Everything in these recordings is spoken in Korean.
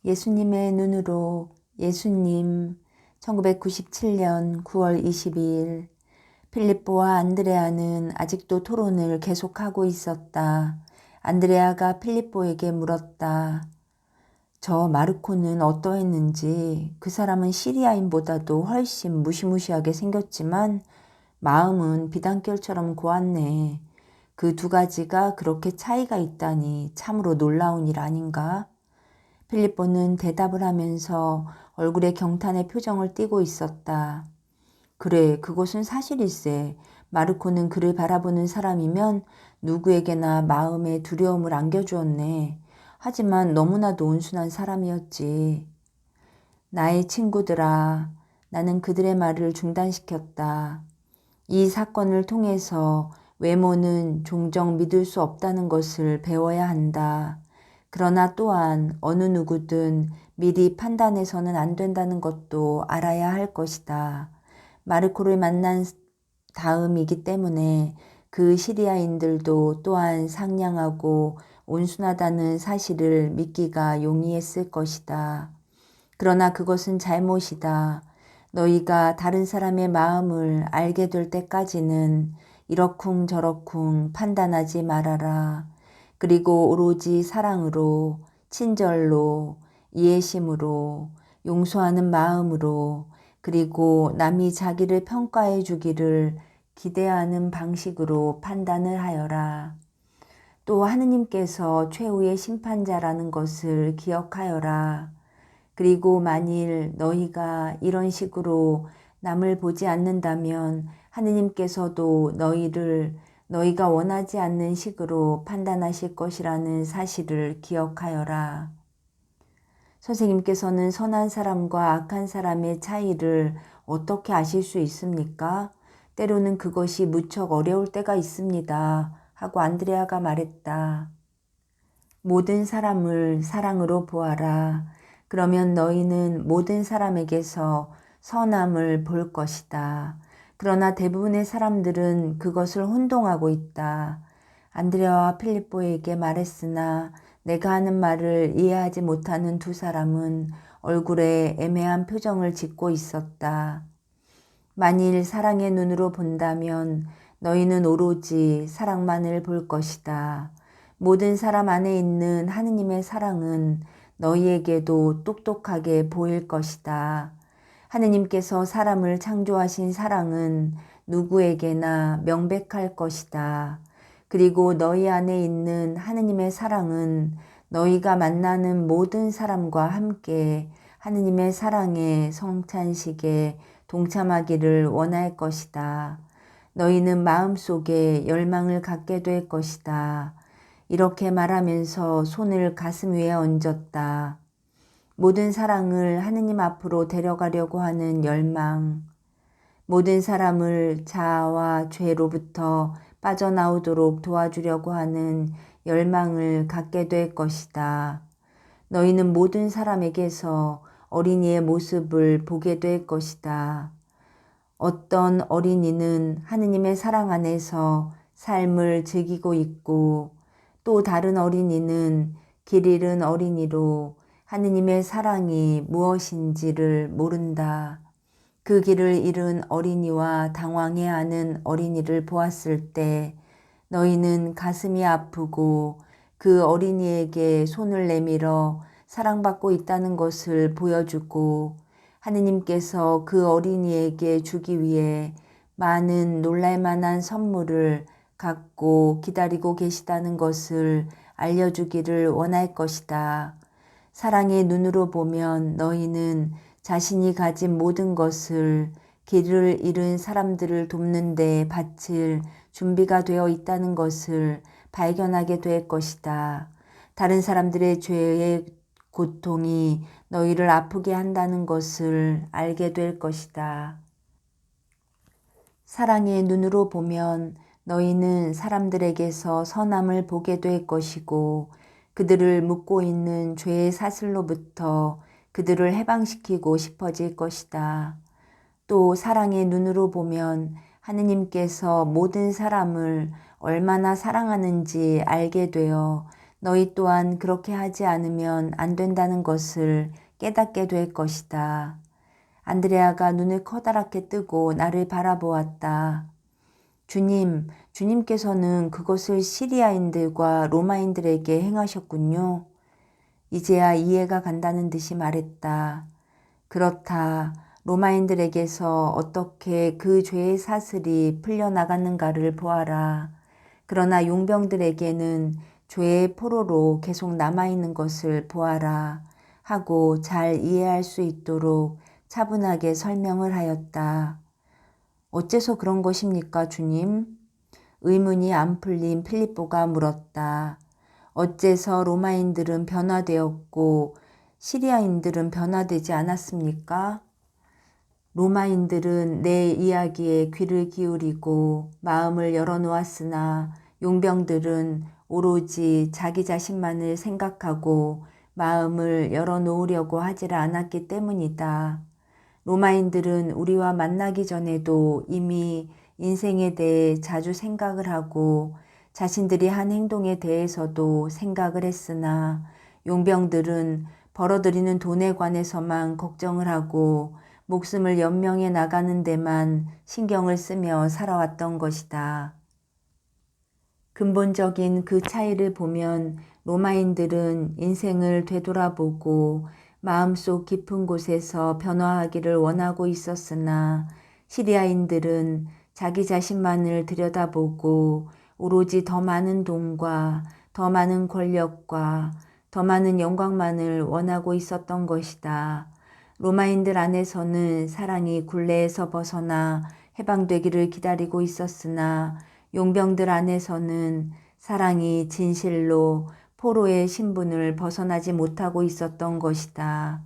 예수님의 눈으로 예수님 1997년 9월 22일 필립보와 안드레아는 아직도 토론을 계속하고 있었다. 안드레아가 필립보에게 물었다. 저 마르코는 어떠했는지. 그 사람은 시리아인보다도 훨씬 무시무시하게 생겼지만 마음은 비단결처럼 고왔네. 그 두 가지가 그렇게 차이가 있다니 참으로 놀라운 일 아닌가? 필립보는 대답을 하면서 얼굴에 경탄의 표정을 띠고 있었다. 그래, 그것은 사실일세. 마르코는 그를 바라보는 사람이면 누구에게나 마음에 두려움을 안겨주었네. 하지만 너무나도 온순한 사람이었지. 나의 친구들아, 나는 그들의 말을 중단시켰다. 이 사건을 통해서 외모는 종종 믿을 수 없다는 것을 배워야 한다. 그러나 또한 어느 누구든 미리 판단해서는 안 된다는 것도 알아야 할 것이다. 마르코를 만난 다음이기 때문에 그 시리아인들도 또한 상냥하고 온순하다는 사실을 믿기가 용이했을 것이다. 그러나 그것은 잘못이다. 너희가 다른 사람의 마음을 알게 될 때까지는 이러쿵저러쿵 판단하지 말아라. 그리고 오로지 사랑으로, 친절로, 이해심으로, 용서하는 마음으로, 그리고 남이 자기를 평가해 주기를 기대하는 방식으로 판단을 하여라. 또 하느님께서 최후의 심판자라는 것을 기억하여라. 그리고 만일 너희가 이런 식으로 남을 보지 않는다면 하느님께서도 너희를 너희가 원하지 않는 식으로 판단하실 것이라는 사실을 기억하여라. 선생님께서는 선한 사람과 악한 사람의 차이를 어떻게 아실 수 있습니까? 때로는 그것이 무척 어려울 때가 있습니다. 하고 안드레아가 말했다. 모든 사람을 사랑으로 보아라. 그러면 너희는 모든 사람에게서 선함을 볼 것이다. 그러나 대부분의 사람들은 그것을 혼동하고 있다. 안드레아와 필립보에게 말했으나 내가 하는 말을 이해하지 못하는 두 사람은 얼굴에 애매한 표정을 짓고 있었다. 만일 사랑의 눈으로 본다면 너희는 오로지 사랑만을 볼 것이다. 모든 사람 안에 있는 하느님의 사랑은 너희에게도 똑똑하게 보일 것이다. 하느님께서 사람을 창조하신 사랑은 누구에게나 명백할 것이다. 그리고 너희 안에 있는 하느님의 사랑은 너희가 만나는 모든 사람과 함께 하느님의 사랑의 성찬식에 동참하기를 원할 것이다. 너희는 마음속에 열망을 갖게 될 것이다. 이렇게 말하면서 손을 가슴 위에 얹었다. 모든 사랑을 하느님 앞으로 데려가려고 하는 열망, 모든 사람을 자아와 죄로부터 빠져나오도록 도와주려고 하는 열망을 갖게 될 것이다. 너희는 모든 사람에게서 어린이의 모습을 보게 될 것이다. 어떤 어린이는 하느님의 사랑 안에서 삶을 즐기고 있고 또 다른 어린이는 길 잃은 어린이로 하느님의 사랑이 무엇인지를 모른다. 그 길을 잃은 어린이와 당황해하는 어린이를 보았을 때 너희는 가슴이 아프고 그 어린이에게 손을 내밀어 사랑받고 있다는 것을 보여주고 하느님께서 그 어린이에게 주기 위해 많은 놀랄만한 선물을 갖고 기다리고 계시다는 것을 알려주기를 원할 것이다. 사랑의 눈으로 보면 너희는 자신이 가진 모든 것을 길을 잃은 사람들을 돕는 데 바칠 준비가 되어 있다는 것을 발견하게 될 것이다. 다른 사람들의 죄의 고통이 너희를 아프게 한다는 것을 알게 될 것이다. 사랑의 눈으로 보면 너희는 사람들에게서 선함을 보게 될 것이고 그들을 묶고 있는 죄의 사슬로부터 그들을 해방시키고 싶어질 것이다. 또 사랑의 눈으로 보면 하느님께서 모든 사람을 얼마나 사랑하는지 알게 되어 너희 또한 그렇게 하지 않으면 안 된다는 것을 깨닫게 될 것이다. 안드레아가 눈을 커다랗게 뜨고 나를 바라보았다. 주님께서는 그것을 시리아인들과 로마인들에게 행하셨군요. 이제야 이해가 간다는 듯이 말했다. 그렇다. 로마인들에게서 어떻게 그 죄의 사슬이 풀려나갔는가를 보아라. 그러나 용병들에게는 죄의 포로로 계속 남아있는 것을 보아라. 하고 잘 이해할 수 있도록 차분하게 설명을 하였다. 어째서 그런 것입니까, 주님? 의문이 안 풀린 필립보가 물었다. 어째서 로마인들은 변화되었고 시리아인들은 변화되지 않았습니까? 로마인들은 내 이야기에 귀를 기울이고 마음을 열어놓았으나 용병들은 오로지 자기 자신만을 생각하고 마음을 열어놓으려고 하지를 않았기 때문이다. 로마인들은 우리와 만나기 전에도 이미 인생에 대해 자주 생각을 하고 자신들이 한 행동에 대해서도 생각을 했으나 용병들은 벌어들이는 돈에 관해서만 걱정을 하고 목숨을 연명해 나가는 데만 신경을 쓰며 살아왔던 것이다. 근본적인 그 차이를 보면 로마인들은 인생을 되돌아보고 마음속 깊은 곳에서 변화하기를 원하고 있었으나 시리아인들은 자기 자신만을 들여다보고 오로지 더 많은 돈과 더 많은 권력과 더 많은 영광만을 원하고 있었던 것이다. 로마인들 안에서는 사랑이 굴레에서 벗어나 해방되기를 기다리고 있었으나 용병들 안에서는 사랑이 진실로 포로의 신분을 벗어나지 못하고 있었던 것이다.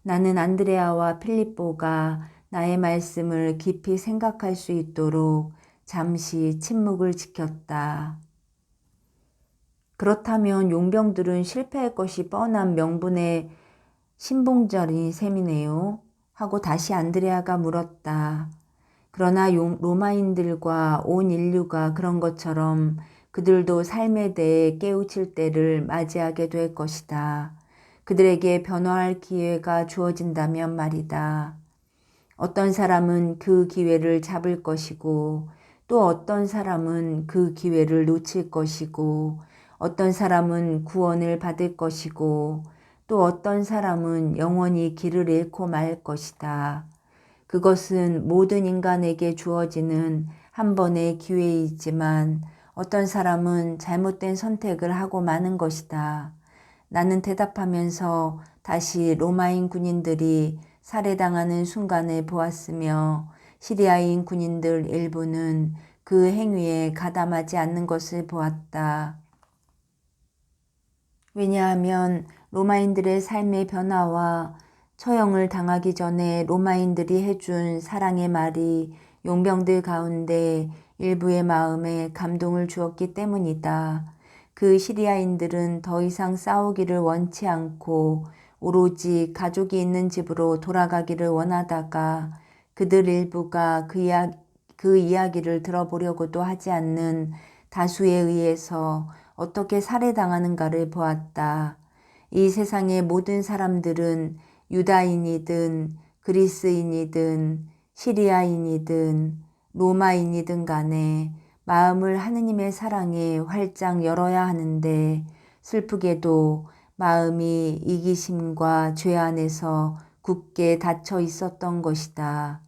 나는 안드레아와 필립보가 나의 말씀을 깊이 생각할 수 있도록 잠시 침묵을 지켰다. 그렇다면 용병들은 실패할 것이 뻔한 명분의 신봉자리 셈이네요. 하고 다시 안드레아가 물었다. 그러나 로마인들과 온 인류가 그런 것처럼 그들도 삶에 대해 깨우칠 때를 맞이하게 될 것이다. 그들에게 변화할 기회가 주어진다면 말이다. 어떤 사람은 그 기회를 잡을 것이고 또 어떤 사람은 그 기회를 놓칠 것이고 어떤 사람은 구원을 받을 것이고 또 어떤 사람은 영원히 길을 잃고 말 것이다. 그것은 모든 인간에게 주어지는 한 번의 기회이지만 어떤 사람은 잘못된 선택을 하고 마는 것이다. 나는 대답하면서 다시 로마인 군인들이 살해당하는 순간을 보았으며 시리아인 군인들 일부는 그 행위에 가담하지 않는 것을 보았다. 왜냐하면 로마인들의 삶의 변화와 처형을 당하기 전에 로마인들이 해준 사랑의 말이 용병들 가운데 일부의 마음에 감동을 주었기 때문이다. 그 시리아인들은 더 이상 싸우기를 원치 않고 오로지 가족이 있는 집으로 돌아가기를 원하다가 그들 일부가 그 이야기를 들어보려고도 하지 않는 다수에 의해서 어떻게 살해당하는가를 보았다. 이 세상의 모든 사람들은 유다인이든 그리스인이든 시리아인이든 로마인이든 간에 마음을 하느님의 사랑에 활짝 열어야 하는데 슬프게도 마음이 이기심과 죄 안에서 굳게 닫혀 있었던 것이다.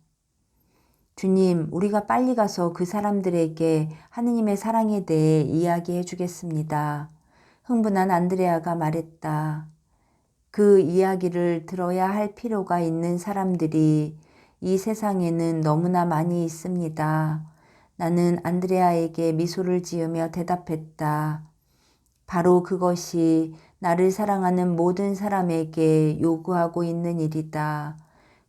주님, 우리가 빨리 가서 그 사람들에게 하느님의 사랑에 대해 이야기해 주겠습니다. 흥분한 안드레아가 말했다. 그 이야기를 들어야 할 필요가 있는 사람들이 이 세상에는 너무나 많이 있습니다. 나는 안드레아에게 미소를 지으며 대답했다. 바로 그것이 나를 사랑하는 모든 사람에게 요구하고 있는 일이다.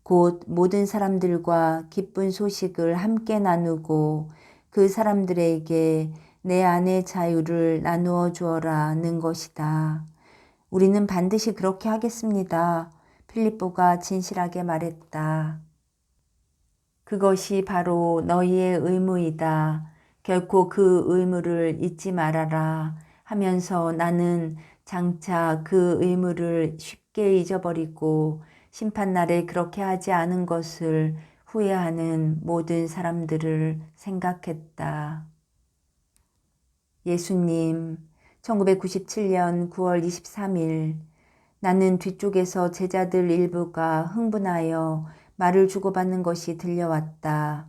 곧 모든 사람들과 기쁜 소식을 함께 나누고 그 사람들에게 내 안의 자유를 나누어 주어라는 것이다. 우리는 반드시 그렇게 하겠습니다. 필립보가 진실하게 말했다. 그것이 바로 너희의 의무이다. 결코 그 의무를 잊지 말아라. 하면서 나는 장차 그 의무를 쉽게 잊어버리고 심판날에 그렇게 하지 않은 것을 후회하는 모든 사람들을 생각했다. 예수님, 1997년 9월 23일 나는 뒤쪽에서 제자들 일부가 흥분하여 말을 주고받는 것이 들려왔다.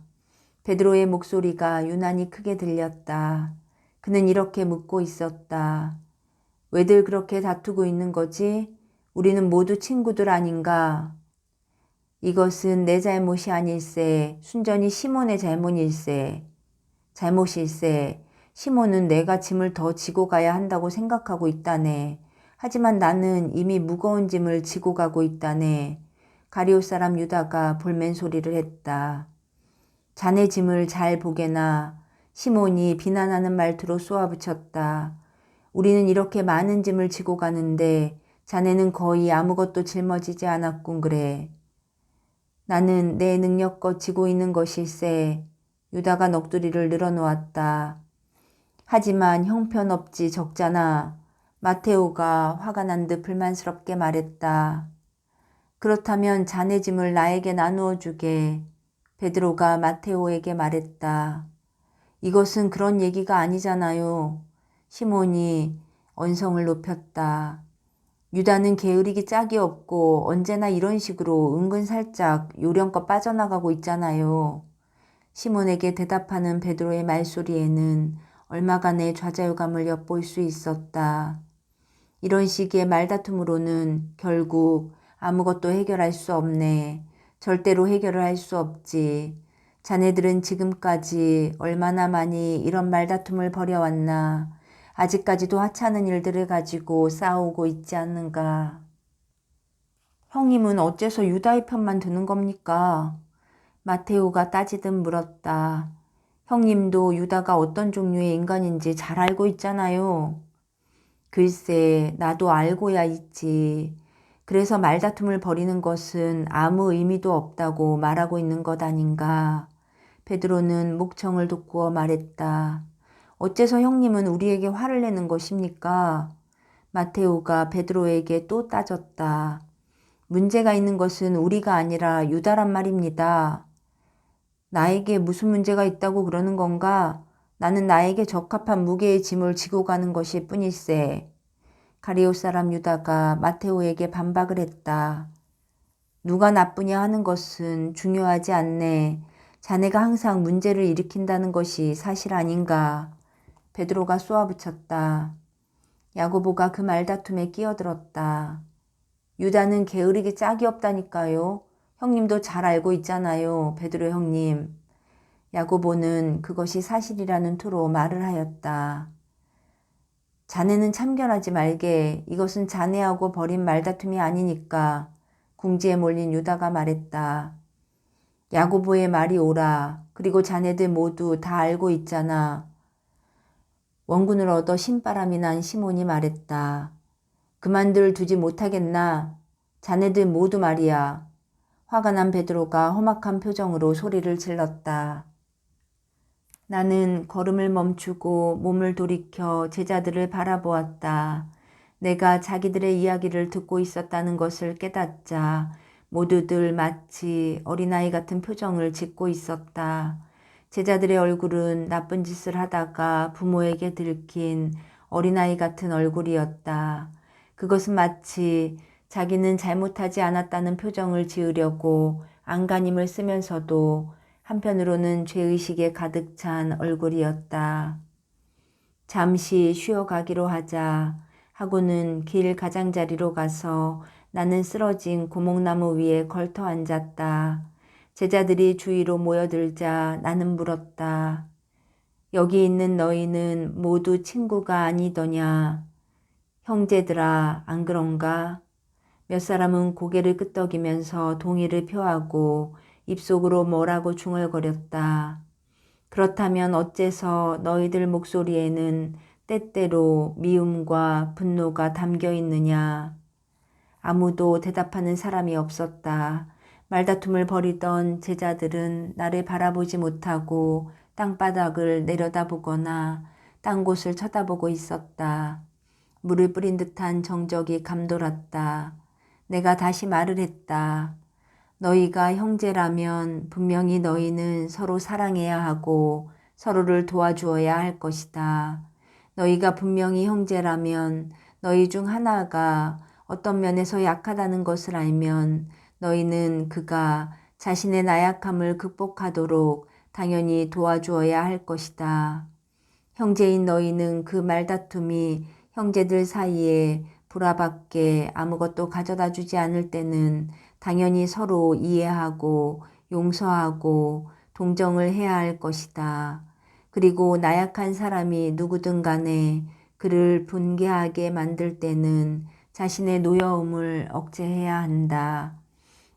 베드로의 목소리가 유난히 크게 들렸다. 그는 이렇게 묻고 있었다. 왜들 그렇게 다투고 있는 거지? 우리는 모두 친구들 아닌가? 이것은 내 잘못이 아닐세. 순전히 시몬의 잘못일세. 시몬은 내가 짐을 더 지고 가야 한다고 생각하고 있다네. 하지만 나는 이미 무거운 짐을 지고 가고 있다네. 가룟 사람 유다가 볼멘 소리를 했다. 자네 짐을 잘 보게나. 시몬이 비난하는 말투로 쏘아붙였다. 우리는 이렇게 많은 짐을 지고 가는데 자네는 거의 아무것도 짊어지지 않았군 그래. 나는 내 능력껏 지고 있는 것일세. 유다가 넋두리를 늘어놓았다. 하지만 형편없지 적잖아. 마테오가 화가 난 듯 불만스럽게 말했다. 그렇다면 자네 짐을 나에게 나누어 주게. 베드로가 마테오에게 말했다. 이것은 그런 얘기가 아니잖아요. 시몬이 언성을 높였다. 유다는 게으르기 짝이 없고 언제나 이런 식으로 은근 살짝 요령껏 빠져나가고 있잖아요. 시몬에게 대답하는 베드로의 말소리에는 얼마간의 좌절감을 엿볼 수 있었다. 이런 식의 말다툼으로는 결국 아무것도 해결할 수 없네. 절대로 해결을 할 수 없지. 자네들은 지금까지 얼마나 많이 이런 말다툼을 벌여왔나. 아직까지도 하찮은 일들을 가지고 싸우고 있지 않는가. 형님은 어째서 유다의 편만 드는 겁니까? 마테오가 따지듯 물었다. 형님도 유다가 어떤 종류의 인간인지 잘 알고 있잖아요. 글쎄, 나도 알고야 있지. 그래서 말다툼을 벌이는 것은 아무 의미도 없다고 말하고 있는 것 아닌가. 베드로는 목청을 돋구어 말했다. 어째서 형님은 우리에게 화를 내는 것입니까? 마테오가 베드로에게 또 따졌다. 문제가 있는 것은 우리가 아니라 유다란 말입니다. 나에게 무슨 문제가 있다고 그러는 건가? 나는 나에게 적합한 무게의 짐을 지고 가는 것일 뿐일세. 가룟 사람 유다가 마테오에게 반박을 했다. 누가 나쁘냐 하는 것은 중요하지 않네. 자네가 항상 문제를 일으킨다는 것이 사실 아닌가. 베드로가 쏘아붙였다. 야고보가 그 말다툼에 끼어들었다. 유다는 게으르기 짝이 없다니까요. 형님도 잘 알고 있잖아요. 베드로 형님. 야고보는 그것이 사실이라는 투로 말을 하였다. 자네는 참견하지 말게. 이것은 자네하고 벌인 말다툼이 아니니까. 궁지에 몰린 유다가 말했다. 야고보의 말이 옳아. 그리고 자네들 모두 다 알고 있잖아. 원군을 얻어 신바람이 난 시몬이 말했다. 그만들 두지 못하겠나? 자네들 모두 말이야. 화가 난 베드로가 험악한 표정으로 소리를 질렀다. 나는 걸음을 멈추고 몸을 돌이켜 제자들을 바라보았다. 내가 자기들의 이야기를 듣고 있었다는 것을 깨닫자 모두들 마치 어린아이 같은 표정을 짓고 있었다. 제자들의 얼굴은 나쁜 짓을 하다가 부모에게 들킨 어린아이 같은 얼굴이었다. 그것은 마치 자기는 잘못하지 않았다는 표정을 지으려고 안간힘을 쓰면서도 한편으로는 죄의식에 가득 찬 얼굴이었다. 잠시 쉬어가기로 하자 하고는 길 가장자리로 가서 나는 쓰러진 고목나무 위에 걸터 앉았다. 제자들이 주위로 모여들자 나는 물었다. 여기 있는 너희는 모두 친구가 아니더냐? 형제들아, 안 그런가? 몇 사람은 고개를 끄덕이면서 동의를 표하고 입속으로 뭐라고 중얼거렸다. 그렇다면 어째서 너희들 목소리에는 때때로 미움과 분노가 담겨 있느냐? 아무도 대답하는 사람이 없었다. 말다툼을 벌이던 제자들은 나를 바라보지 못하고 땅바닥을 내려다보거나 딴 곳을 쳐다보고 있었다. 물을 뿌린 듯한 정적이 감돌았다. 내가 다시 말을 했다. 너희가 형제라면 분명히 너희는 서로 사랑해야 하고 서로를 도와주어야 할 것이다. 너희가 분명히 형제라면 너희 중 하나가 어떤 면에서 약하다는 것을 알면 너희는 그가 자신의 나약함을 극복하도록 당연히 도와주어야 할 것이다. 형제인 너희는 그 말다툼이 형제들 사이에 불화밖에 아무것도 가져다 주지 않을 때는 당연히 서로 이해하고 용서하고 동정을 해야 할 것이다. 그리고 나약한 사람이 누구든 간에 그를 분개하게 만들 때는 자신의 노여움을 억제해야 한다.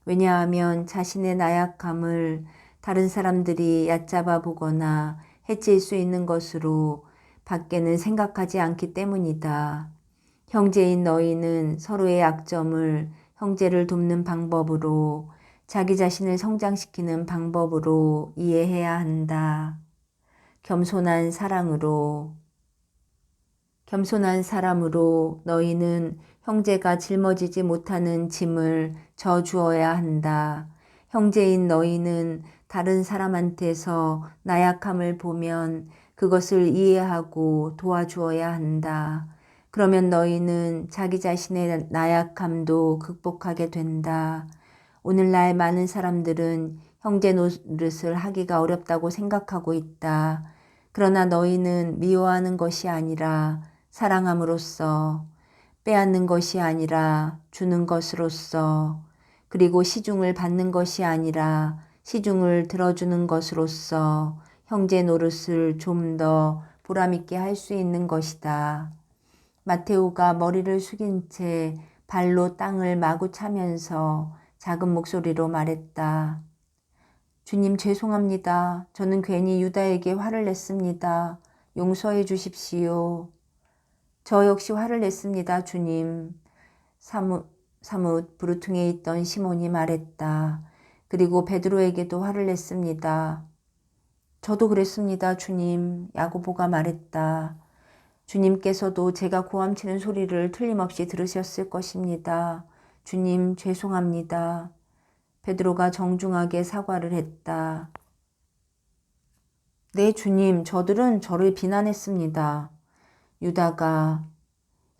왜냐하면 자신의 나약함을 다른 사람들이 얕잡아 보거나 해칠 수 있는 것으로 밖에는 생각하지 않기 때문이다. 형제인 너희는 서로의 약점을 형제를 돕는 방법으로 자기 자신을 성장시키는 방법으로 이해해야 한다. 겸손한 사랑으로 겸손한 사람으로 너희는 형제가 짊어지지 못하는 짐을 져주어야 한다. 형제인 너희는 다른 사람한테서 나약함을 보면 그것을 이해하고 도와주어야 한다. 그러면 너희는 자기 자신의 나약함도 극복하게 된다. 오늘날 많은 사람들은 형제 노릇을 하기가 어렵다고 생각하고 있다. 그러나 너희는 미워하는 것이 아니라 사랑함으로써, 빼앗는 것이 아니라 주는 것으로써, 그리고 시중을 받는 것이 아니라 시중을 들어주는 것으로써 형제 노릇을 좀 더 보람있게 할 수 있는 것이다. 마테오가 머리를 숙인 채 발로 땅을 마구 차면서 작은 목소리로 말했다. 주님 죄송합니다. 저는 괜히 유다에게 화를 냈습니다. 용서해 주십시오. 저 역시 화를 냈습니다, 주님. 사뭇 부르퉁에 있던 시몬이 말했다. 그리고 베드로에게도 화를 냈습니다. 저도 그랬습니다, 주님. 야고보가 말했다. 주님께서도 제가 고함치는 소리를 틀림없이 들으셨을 것입니다. 주님 죄송합니다. 베드로가 정중하게 사과를 했다. 네, 주님, 저들은 저를 비난했습니다. 유다가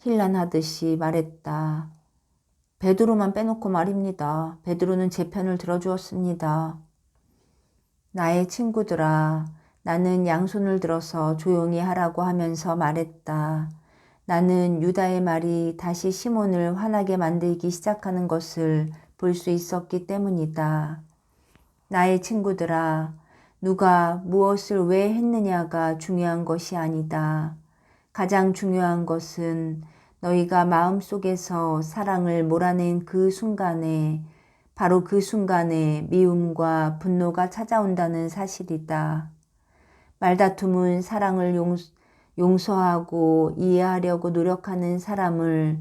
힐난하듯이 말했다. 베드로만 빼놓고 말입니다. 베드로는 제 편을 들어주었습니다. 나의 친구들아, 나는 양손을 들어서 조용히 하라고 하면서 말했다. 나는 유다의 말이 다시 시몬을 화나게 만들기 시작하는 것을 볼 수 있었기 때문이다. 나의 친구들아, 누가 무엇을 왜 했느냐가 중요한 것이 아니다. 가장 중요한 것은 너희가 마음속에서 사랑을 몰아낸 그 순간에, 바로 그 순간에 미움과 분노가 찾아온다는 사실이다. 말다툼은 사랑을 용서하고 이해하려고 노력하는 사람을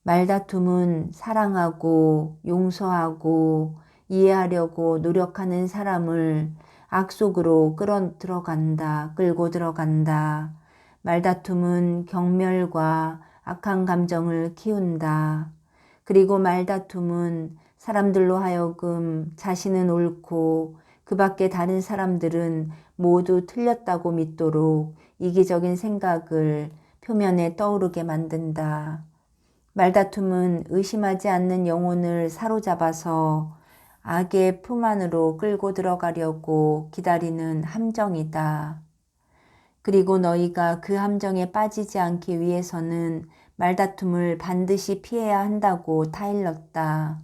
말다툼은 사랑하고 용서하고 이해하려고 노력하는 사람을 악속으로 끌고 들어간다. 말다툼은 경멸과 악한 감정을 키운다. 그리고 말다툼은 사람들로 하여금 자신은 옳고 그 밖에 다른 사람들은 모두 틀렸다고 믿도록 이기적인 생각을 표면에 떠오르게 만든다. 말다툼은 의심하지 않는 영혼을 사로잡아서 악의 품 안으로 끌고 들어가려고 기다리는 함정이다. 그리고 너희가 그 함정에 빠지지 않기 위해서는 말다툼을 반드시 피해야 한다고 타일렀다.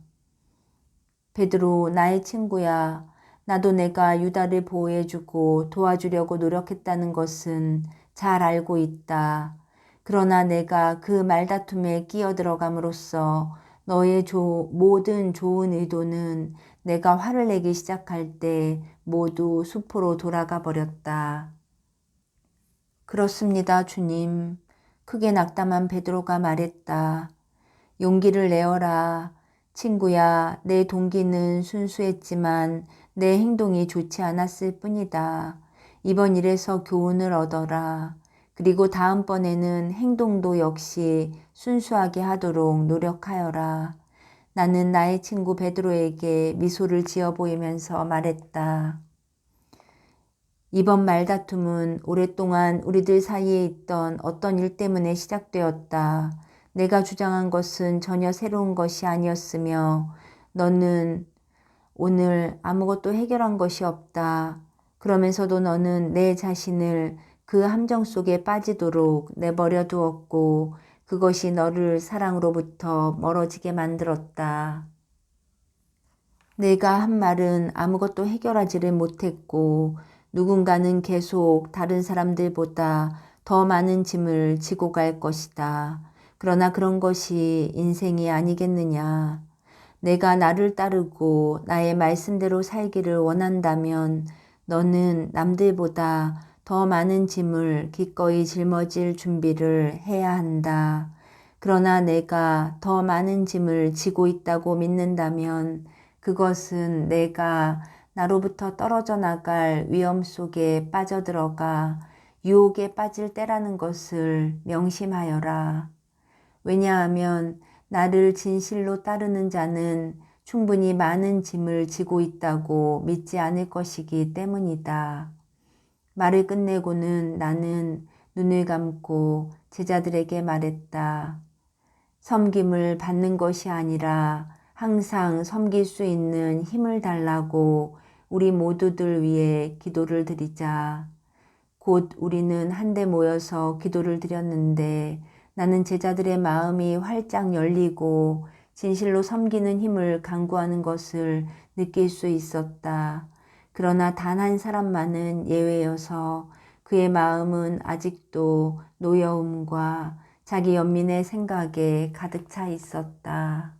베드로, 나의 친구야. 나도 내가 유다를 보호해주고 도와주려고 노력했다는 것은 잘 알고 있다. 그러나 내가 그 말다툼에 끼어들어감으로써 너의 모든 좋은 의도는 내가 화를 내기 시작할 때 모두 수포로 돌아가 버렸다. 그렇습니다, 주님. 크게 낙담한 베드로가 말했다. 용기를 내어라. 친구야, 내 동기는 순수했지만 내 행동이 좋지 않았을 뿐이다. 이번 일에서 교훈을 얻어라. 그리고 다음번에는 행동도 역시 순수하게 하도록 노력하여라. 나는 나의 친구 베드로에게 미소를 지어 보이면서 말했다. 이번 말다툼은 오랫동안 우리들 사이에 있던 어떤 일 때문에 시작되었다. 내가 주장한 것은 전혀 새로운 것이 아니었으며 너는 오늘 아무것도 해결한 것이 없다. 그러면서도 너는 내 자신을 그 함정 속에 빠지도록 내버려 두었고 그것이 너를 사랑으로부터 멀어지게 만들었다. 내가 한 말은 아무것도 해결하지를 못했고 누군가는 계속 다른 사람들보다 더 많은 짐을 지고 갈 것이다. 그러나 그런 것이 인생이 아니겠느냐. 내가 나를 따르고 나의 말씀대로 살기를 원한다면 너는 남들보다 더 많은 짐을 기꺼이 짊어질 준비를 해야 한다. 그러나 내가 더 많은 짐을 지고 있다고 믿는다면 그것은 내가 나로부터 떨어져 나갈 위험 속에 빠져들어가 유혹에 빠질 때라는 것을 명심하여라. 왜냐하면 나를 진실로 따르는 자는 충분히 많은 짐을 지고 있다고 믿지 않을 것이기 때문이다. 말을 끝내고는 나는 눈을 감고 제자들에게 말했다. 섬김을 받는 것이 아니라 항상 섬길 수 있는 힘을 달라고 우리 모두들 위해 기도를 드리자. 곧 우리는 한데 모여서 기도를 드렸는데 나는 제자들의 마음이 활짝 열리고 진실로 섬기는 힘을 강구하는 것을 느낄 수 있었다. 그러나 단 한 사람만은 예외여서 그의 마음은 아직도 노여움과 자기 연민의 생각에 가득 차 있었다.